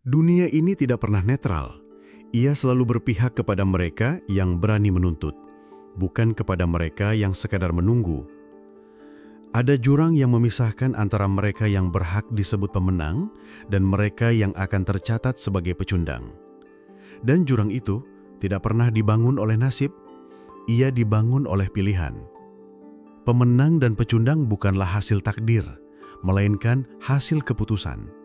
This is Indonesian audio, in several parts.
Dunia ini tidak pernah netral. Ia selalu berpihak kepada mereka yang berani menuntut, bukan kepada mereka yang sekadar menunggu. Ada jurang yang memisahkan antara mereka yang berhak disebut pemenang dan mereka yang akan tercatat sebagai pecundang. Dan jurang itu tidak pernah dibangun oleh nasib, ia dibangun oleh pilihan. Pemenang dan pecundang bukanlah hasil takdir, melainkan hasil keputusan.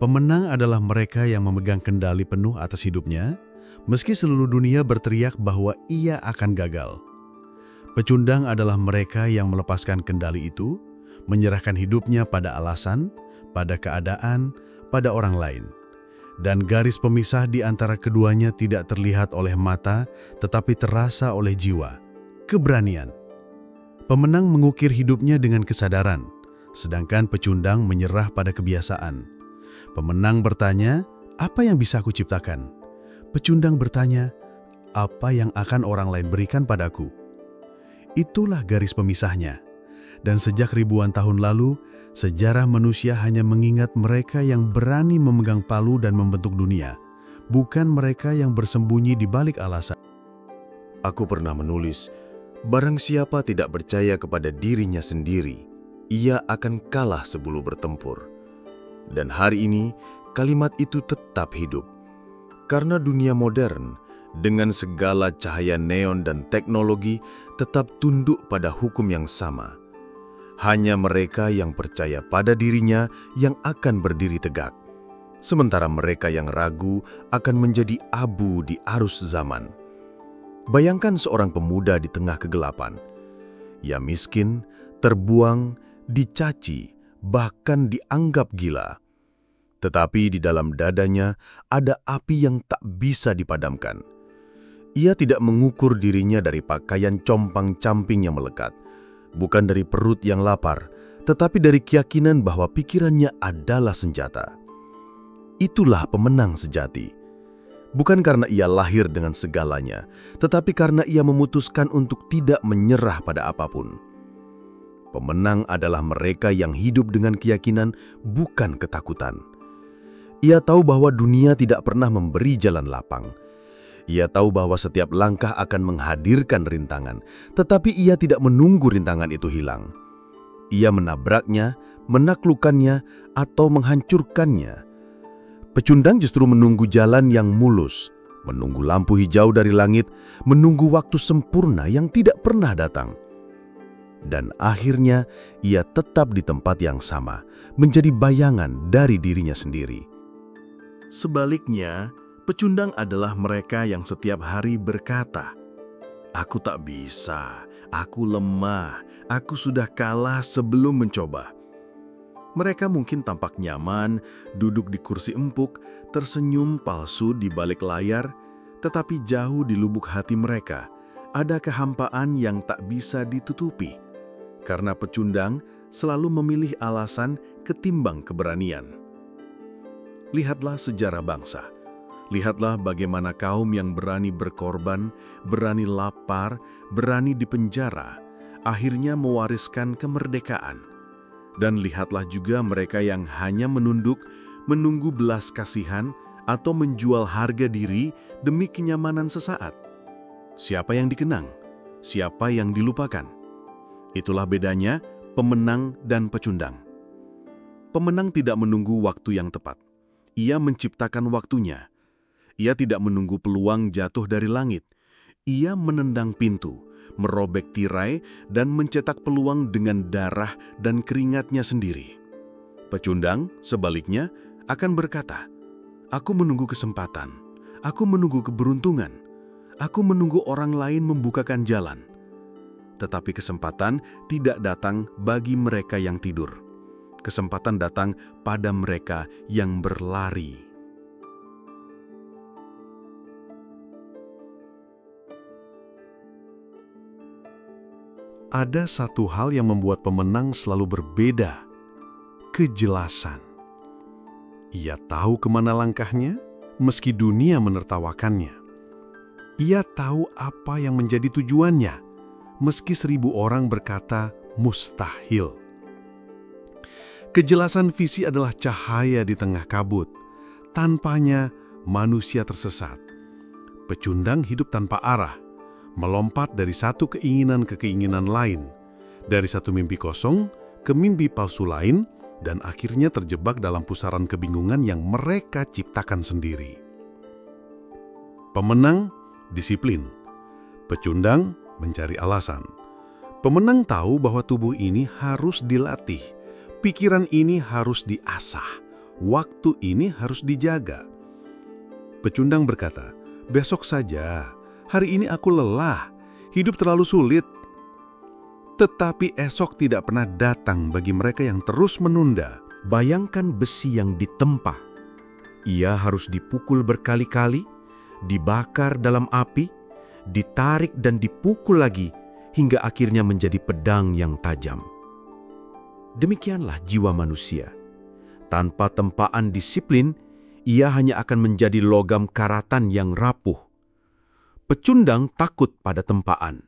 Pemenang adalah mereka yang memegang kendali penuh atas hidupnya, meski seluruh dunia berteriak bahwa ia akan gagal. Pecundang adalah mereka yang melepaskan kendali itu, menyerahkan hidupnya pada alasan, pada keadaan, pada orang lain. Dan garis pemisah di antara keduanya tidak terlihat oleh mata, tetapi terasa oleh jiwa, keberanian. Pemenang mengukir hidupnya dengan kesadaran, sedangkan pecundang menyerah pada kebiasaan. Pemenang bertanya, apa yang bisa aku ciptakan? Pecundang bertanya, apa yang akan orang lain berikan padaku? Itulah garis pemisahnya. Dan sejak ribuan tahun lalu, sejarah manusia hanya mengingat mereka yang berani memegang palu dan membentuk dunia, bukan mereka yang bersembunyi di balik alasan. Aku pernah menulis, barang siapa tidak percaya kepada dirinya sendiri, ia akan kalah sebelum bertempur. Dan hari ini, kalimat itu tetap hidup. Karena dunia modern, dengan segala cahaya neon dan teknologi, tetap tunduk pada hukum yang sama. Hanya mereka yang percaya pada dirinya yang akan berdiri tegak. Sementara mereka yang ragu akan menjadi abu di arus zaman. Bayangkan seorang pemuda di tengah kegelapan. Ia miskin, terbuang, dicaci, bahkan dianggap gila. Tetapi di dalam dadanya ada api yang tak bisa dipadamkan. Ia tidak mengukur dirinya dari pakaian compang-camping yang melekat, bukan dari perut yang lapar, tetapi dari keyakinan bahwa pikirannya adalah senjata. Itulah pemenang sejati. Bukan karena ia lahir dengan segalanya, tetapi karena ia memutuskan untuk tidak menyerah pada apapun. Pemenang adalah mereka yang hidup dengan keyakinan, bukan ketakutan. Ia tahu bahwa dunia tidak pernah memberi jalan lapang. Ia tahu bahwa setiap langkah akan menghadirkan rintangan, tetapi ia tidak menunggu rintangan itu hilang. Ia menabraknya, menaklukkannya, atau menghancurkannya. Pecundang justru menunggu jalan yang mulus, menunggu lampu hijau dari langit, menunggu waktu sempurna yang tidak pernah datang. Dan akhirnya ia tetap di tempat yang sama, menjadi bayangan dari dirinya sendiri. Sebaliknya, pecundang adalah mereka yang setiap hari berkata, "Aku tak bisa, aku lemah, aku sudah kalah sebelum mencoba." Mereka mungkin tampak nyaman, duduk di kursi empuk, tersenyum palsu di balik layar, tetapi jauh di lubuk hati mereka ada kehampaan yang tak bisa ditutupi. Karena pecundang selalu memilih alasan ketimbang keberanian. Lihatlah sejarah bangsa. Lihatlah bagaimana kaum yang berani berkorban, berani lapar, berani dipenjara, akhirnya mewariskan kemerdekaan. Dan lihatlah juga mereka yang hanya menunduk, menunggu belas kasihan, atau menjual harga diri demi kenyamanan sesaat. Siapa yang dikenang? Siapa yang dilupakan? Itulah bedanya pemenang dan pecundang. Pemenang tidak menunggu waktu yang tepat. Ia menciptakan waktunya. Ia tidak menunggu peluang jatuh dari langit. Ia menendang pintu, merobek tirai, dan mencetak peluang dengan darah dan keringatnya sendiri. Pecundang, sebaliknya, akan berkata, "Aku menunggu kesempatan. Aku menunggu keberuntungan. Aku menunggu orang lain membukakan jalan." Tetapi kesempatan tidak datang bagi mereka yang tidur. Kesempatan datang pada mereka yang berlari. Ada satu hal yang membuat pemenang selalu berbeda, kejelasan. Ia tahu kemana langkahnya, meski dunia menertawakannya. Ia tahu apa yang menjadi tujuannya, meski 1000 orang berkata mustahil. Kejelasan visi adalah cahaya di tengah kabut, Tanpanya, manusia tersesat. Pecundang hidup tanpa arah, melompat dari satu keinginan ke keinginan lain, dari satu mimpi kosong ke mimpi palsu lain, dan akhirnya terjebak dalam pusaran kebingungan yang mereka ciptakan sendiri. Pemenang disiplin, pecundang mencari alasan. Pemenang tahu bahwa tubuh ini harus dilatih, pikiran ini harus diasah, waktu ini harus dijaga. Pecundang berkata, "Besok saja, hari ini aku lelah, hidup terlalu sulit." Tetapi esok tidak pernah datang bagi mereka yang terus menunda. Bayangkan besi yang ditempa. Ia harus dipukul berkali-kali, dibakar dalam api, ditarik dan dipukul lagi, hingga akhirnya menjadi pedang yang tajam. Demikianlah jiwa manusia. Tanpa tempaan disiplin, ia hanya akan menjadi logam karatan yang rapuh. Pecundang takut pada tempaan.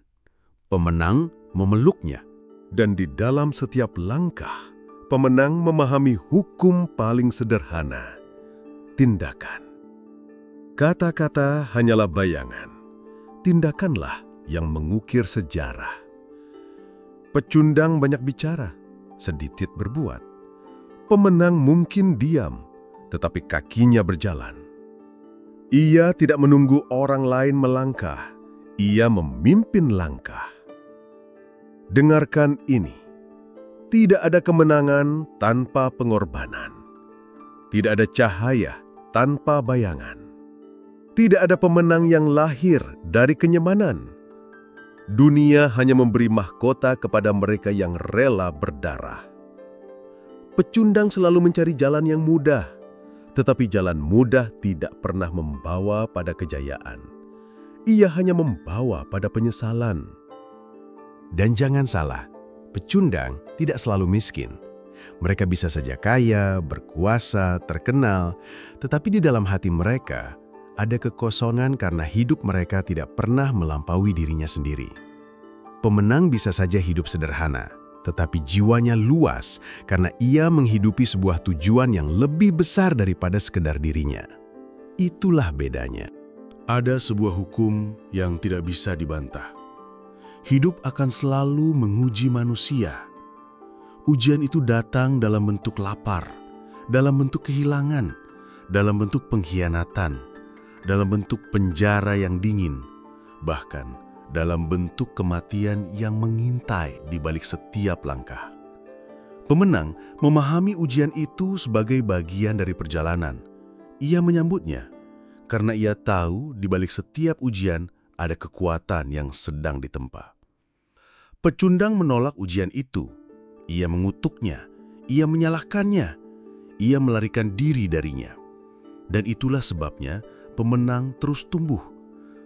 Pemenang memeluknya. Dan di dalam setiap langkah, pemenang memahami hukum paling sederhana, tindakan. Kata-kata hanyalah bayangan, tindakanlah yang mengukir sejarah. Pecundang banyak bicara, sedikit berbuat. Pemenang mungkin diam, tetapi kakinya berjalan. Ia tidak menunggu orang lain melangkah, ia memimpin langkah. Dengarkan ini, tidak ada kemenangan tanpa pengorbanan. Tidak ada cahaya tanpa bayangan. Tidak ada pemenang yang lahir dari kenyamanan. Dunia hanya memberi mahkota kepada mereka yang rela berdarah. Pecundang selalu mencari jalan yang mudah, tetapi jalan mudah tidak pernah membawa pada kejayaan. Ia hanya membawa pada penyesalan. Dan jangan salah, pecundang tidak selalu miskin. Mereka bisa saja kaya, berkuasa, terkenal, tetapi di dalam hati mereka ada kekosongan karena hidup mereka tidak pernah melampaui dirinya sendiri. Pemenang bisa saja hidup sederhana, tetapi jiwanya luas karena ia menghidupi sebuah tujuan yang lebih besar daripada sekedar dirinya. Itulah bedanya. Ada sebuah hukum yang tidak bisa dibantah. Hidup akan selalu menguji manusia. Ujian itu datang dalam bentuk lapar, dalam bentuk kehilangan, dalam bentuk pengkhianatan, dalam bentuk penjara yang dingin, bahkan dalam bentuk kematian yang mengintai di balik setiap langkah. Pemenang memahami ujian itu sebagai bagian dari perjalanan. Ia menyambutnya, karena ia tahu di balik setiap ujian ada kekuatan yang sedang ditempa. Pecundang menolak ujian itu. Ia mengutuknya, ia menyalahkannya, ia melarikan diri darinya. Dan itulah sebabnya pemenang terus tumbuh,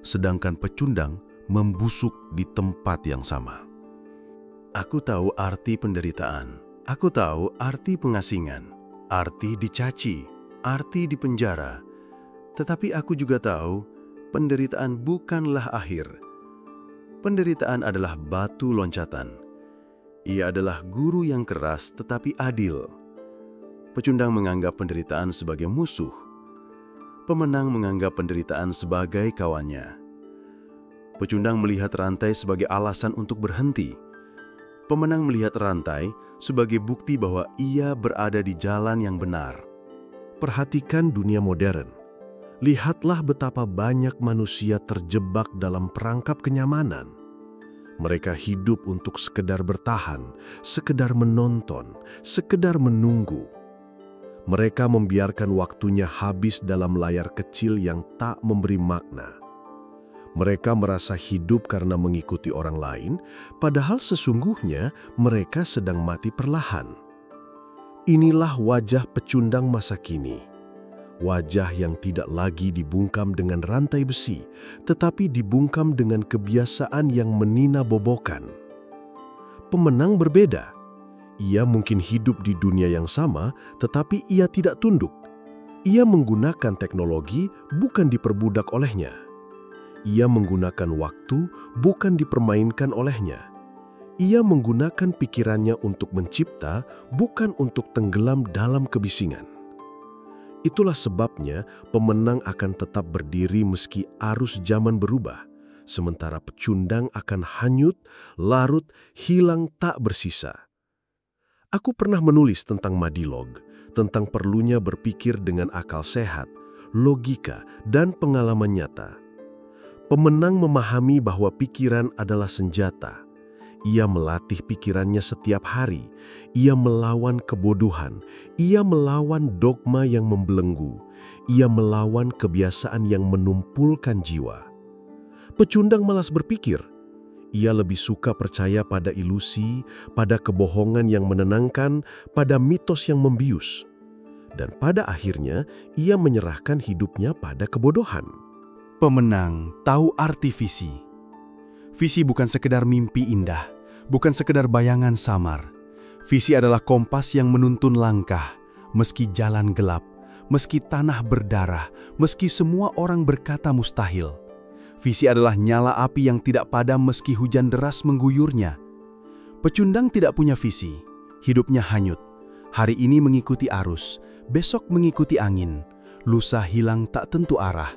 sedangkan pecundang membusuk di tempat yang sama. Aku tahu arti penderitaan, aku tahu arti pengasingan, arti dicaci, arti dipenjara. Tetapi aku juga tahu penderitaan bukanlah akhir. Penderitaan adalah batu loncatan. Ia adalah guru yang keras tetapi adil. Pecundang menganggap penderitaan sebagai musuh. Pemenang menganggap penderitaan sebagai kawannya. Pecundang melihat rantai sebagai alasan untuk berhenti. Pemenang melihat rantai sebagai bukti bahwa ia berada di jalan yang benar. Perhatikan dunia modern. Lihatlah betapa banyak manusia terjebak dalam perangkap kenyamanan. Mereka hidup untuk sekedar bertahan, sekedar menonton, sekedar menunggu. Mereka membiarkan waktunya habis dalam layar kecil yang tak memberi makna. Mereka merasa hidup karena mengikuti orang lain, padahal sesungguhnya mereka sedang mati perlahan. Inilah wajah pecundang masa kini. Wajah yang tidak lagi dibungkam dengan rantai besi, tetapi dibungkam dengan kebiasaan yang menina-bobokan. Pemenang berbeda. Ia mungkin hidup di dunia yang sama, tetapi ia tidak tunduk. Ia menggunakan teknologi, bukan diperbudak olehnya. Ia menggunakan waktu, bukan dipermainkan olehnya. Ia menggunakan pikirannya untuk mencipta, bukan untuk tenggelam dalam kebisingan. Itulah sebabnya pemenang akan tetap berdiri meski arus zaman berubah, sementara pecundang akan hanyut, larut, hilang tak bersisa. Aku pernah menulis tentang Madilog, tentang perlunya berpikir dengan akal sehat, logika, dan pengalaman nyata. Pemenang memahami bahwa pikiran adalah senjata. Ia melatih pikirannya setiap hari. Ia melawan kebodohan. Ia melawan dogma yang membelenggu. Ia melawan kebiasaan yang menumpulkan jiwa. Pecundang malas berpikir. Ia lebih suka percaya pada ilusi, pada kebohongan yang menenangkan, pada mitos yang membius. Dan pada akhirnya, ia menyerahkan hidupnya pada kebodohan. Pemenang tahu arti visi. Visi bukan sekedar mimpi indah, bukan sekedar bayangan samar. Visi adalah kompas yang menuntun langkah, meski jalan gelap, meski tanah berdarah, meski semua orang berkata mustahil. Visi adalah nyala api yang tidak padam meski hujan deras mengguyurnya. Pecundang tidak punya visi, hidupnya hanyut. Hari ini mengikuti arus, besok mengikuti angin, lusa hilang tak tentu arah.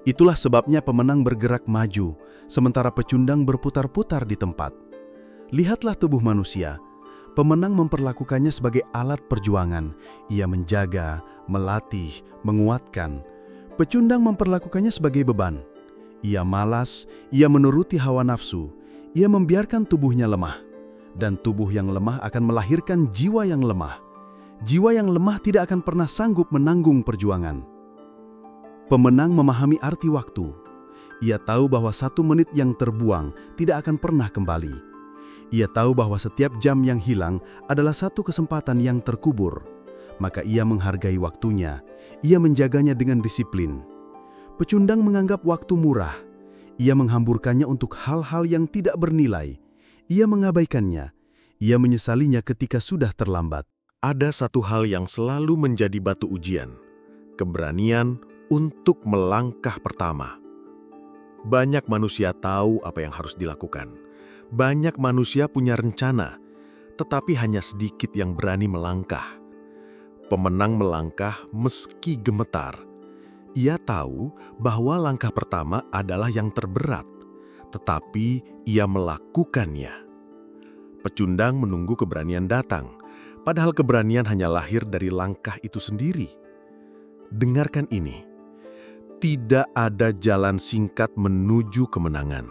Itulah sebabnya pemenang bergerak maju, sementara pecundang berputar-putar di tempat. Lihatlah tubuh manusia. Pemenang memperlakukannya sebagai alat perjuangan. Ia menjaga, melatih, menguatkan. Pecundang memperlakukannya sebagai beban. Ia malas, ia menuruti hawa nafsu. Ia membiarkan tubuhnya lemah. Dan tubuh yang lemah akan melahirkan jiwa yang lemah. Jiwa yang lemah tidak akan pernah sanggup menanggung perjuangan. Pemenang memahami arti waktu. Ia tahu bahwa 1 menit yang terbuang tidak akan pernah kembali. Ia tahu bahwa setiap jam yang hilang adalah 1 kesempatan yang terkubur. Maka ia menghargai waktunya. Ia menjaganya dengan disiplin. Pecundang menganggap waktu murah. Ia menghamburkannya untuk hal-hal yang tidak bernilai. Ia mengabaikannya. Ia menyesalinya ketika sudah terlambat. Ada satu hal yang selalu menjadi batu ujian, keberanian untuk melangkah pertama. Banyak manusia tahu apa yang harus dilakukan. Banyak manusia punya rencana, tetapi hanya sedikit yang berani melangkah. Pemenang melangkah meski gemetar. Ia tahu bahwa langkah pertama adalah yang terberat, tetapi ia melakukannya. Pecundang menunggu keberanian datang, padahal keberanian hanya lahir dari langkah itu sendiri. Dengarkan ini. Tidak ada jalan singkat menuju kemenangan.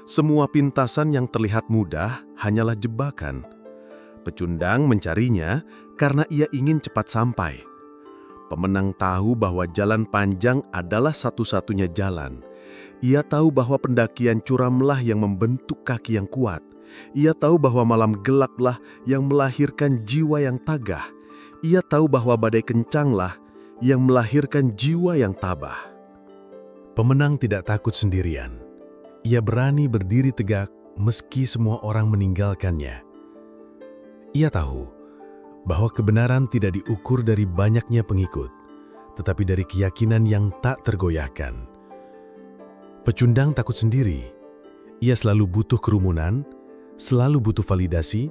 Semua pintasan yang terlihat mudah hanyalah jebakan. Pecundang mencarinya karena ia ingin cepat sampai. Pemenang tahu bahwa jalan panjang adalah satu-satunya jalan. Ia tahu bahwa pendakian curamlah yang membentuk kaki yang kuat. Ia tahu bahwa malam gelaplah yang melahirkan jiwa yang tagah. Ia tahu bahwa badai kencanglah yang melahirkan jiwa yang tabah. Pemenang tidak takut sendirian. Ia berani berdiri tegak meski semua orang meninggalkannya. Ia tahu bahwa kebenaran tidak diukur dari banyaknya pengikut, tetapi dari keyakinan yang tak tergoyahkan. Pecundang takut sendiri. Ia selalu butuh kerumunan, selalu butuh validasi,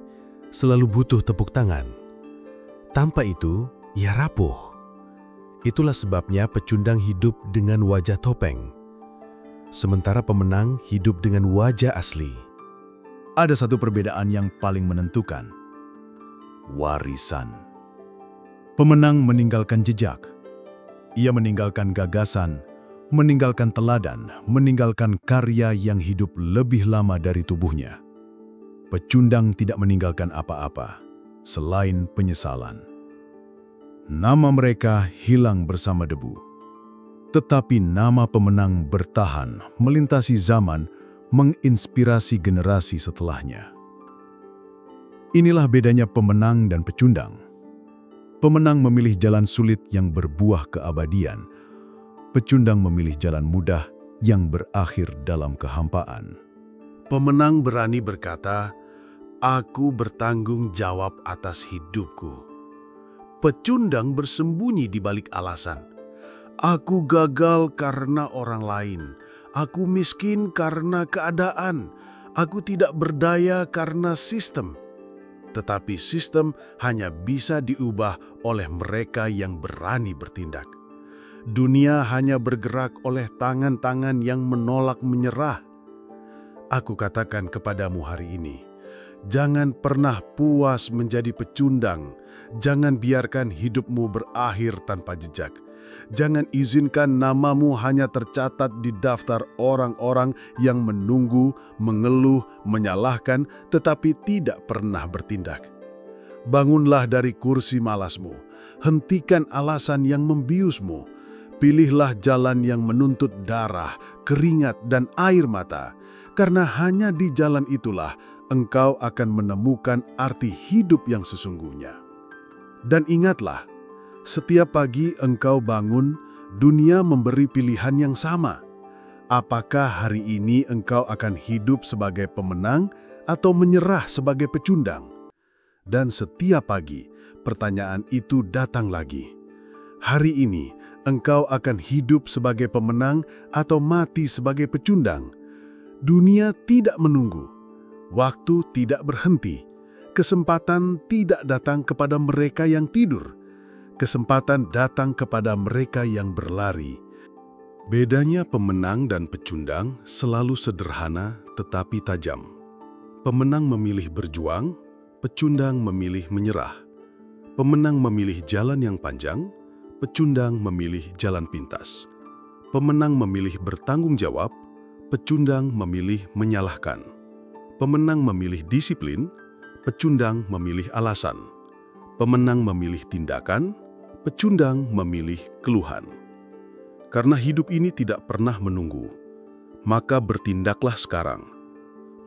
selalu butuh tepuk tangan. Tanpa itu, ia rapuh. Itulah sebabnya pecundang hidup dengan wajah topeng, sementara pemenang hidup dengan wajah asli. Ada satu perbedaan yang paling menentukan. Warisan. Pemenang meninggalkan jejak. Ia meninggalkan gagasan, meninggalkan teladan, meninggalkan karya yang hidup lebih lama dari tubuhnya. Pecundang tidak meninggalkan apa-apa selain penyesalan. Nama mereka hilang bersama debu. Tetapi nama pemenang bertahan, melintasi zaman, menginspirasi generasi setelahnya. Inilah bedanya pemenang dan pecundang. Pemenang memilih jalan sulit yang berbuah keabadian. Pecundang memilih jalan mudah yang berakhir dalam kehampaan. Pemenang berani berkata, "Aku bertanggung jawab atas hidupku." Pecundang bersembunyi di balik alasan. Aku gagal karena orang lain. Aku miskin karena keadaan. Aku tidak berdaya karena sistem. tetapi sistem hanya bisa diubah oleh mereka yang berani bertindak. Dunia hanya bergerak oleh tangan-tangan yang menolak menyerah. Aku katakan kepadamu hari ini, jangan pernah puas menjadi pecundang. Jangan biarkan hidupmu berakhir tanpa jejak. Jangan izinkan namamu hanya tercatat di daftar orang-orang yang menunggu, mengeluh, menyalahkan, tetapi tidak pernah bertindak. Bangunlah dari kursi malasmu, hentikan alasan yang membiusmu. Pilihlah jalan yang menuntut darah, keringat, dan air mata, karena hanya di jalan itulah engkau akan menemukan arti hidup yang sesungguhnya. Dan ingatlah, setiap pagi engkau bangun, dunia memberi pilihan yang sama. Apakah hari ini engkau akan hidup sebagai pemenang atau menyerah sebagai pecundang? Dan setiap pagi, pertanyaan itu datang lagi. Hari ini, engkau akan hidup sebagai pemenang atau mati sebagai pecundang? Dunia tidak menunggu. Waktu tidak berhenti. Kesempatan tidak datang kepada mereka yang tidur. Kesempatan datang kepada mereka yang berlari. Bedanya pemenang dan pecundang selalu sederhana tetapi tajam. Pemenang memilih berjuang, pecundang memilih menyerah. Pemenang memilih jalan yang panjang, pecundang memilih jalan pintas. Pemenang memilih bertanggung jawab, pecundang memilih menyalahkan. Pemenang memilih disiplin, pecundang memilih alasan. Pemenang memilih tindakan, pecundang memilih keluhan. Karena hidup ini tidak pernah menunggu, maka bertindaklah sekarang.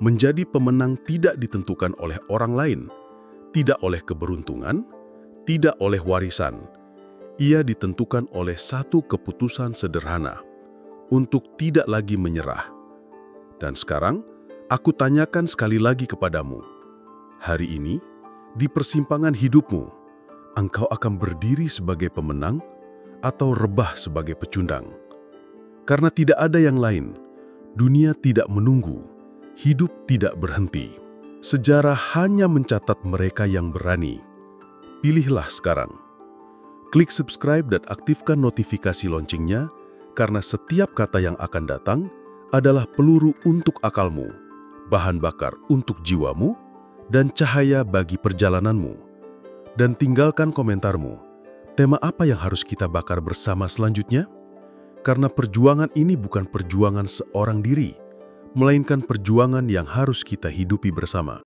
Menjadi pemenang tidak ditentukan oleh orang lain, tidak oleh keberuntungan, tidak oleh warisan. Ia ditentukan oleh satu keputusan sederhana, untuk tidak lagi menyerah. Dan sekarang, aku tanyakan sekali lagi kepadamu, hari ini, di persimpangan hidupmu, engkau akan berdiri sebagai pemenang atau rebah sebagai pecundang? Karena tidak ada yang lain, dunia tidak menunggu, hidup tidak berhenti. Sejarah hanya mencatat mereka yang berani. Pilihlah sekarang. Klik subscribe dan aktifkan notifikasi loncengnya, karena setiap kata yang akan datang adalah peluru untuk akalmu, bahan bakar untuk jiwamu, dan cahaya bagi perjalananmu. Dan tinggalkan komentarmu. Tema apa yang harus kita bakar bersama selanjutnya? Karena perjuangan ini bukan perjuangan seorang diri, melainkan perjuangan yang harus kita hidupi bersama.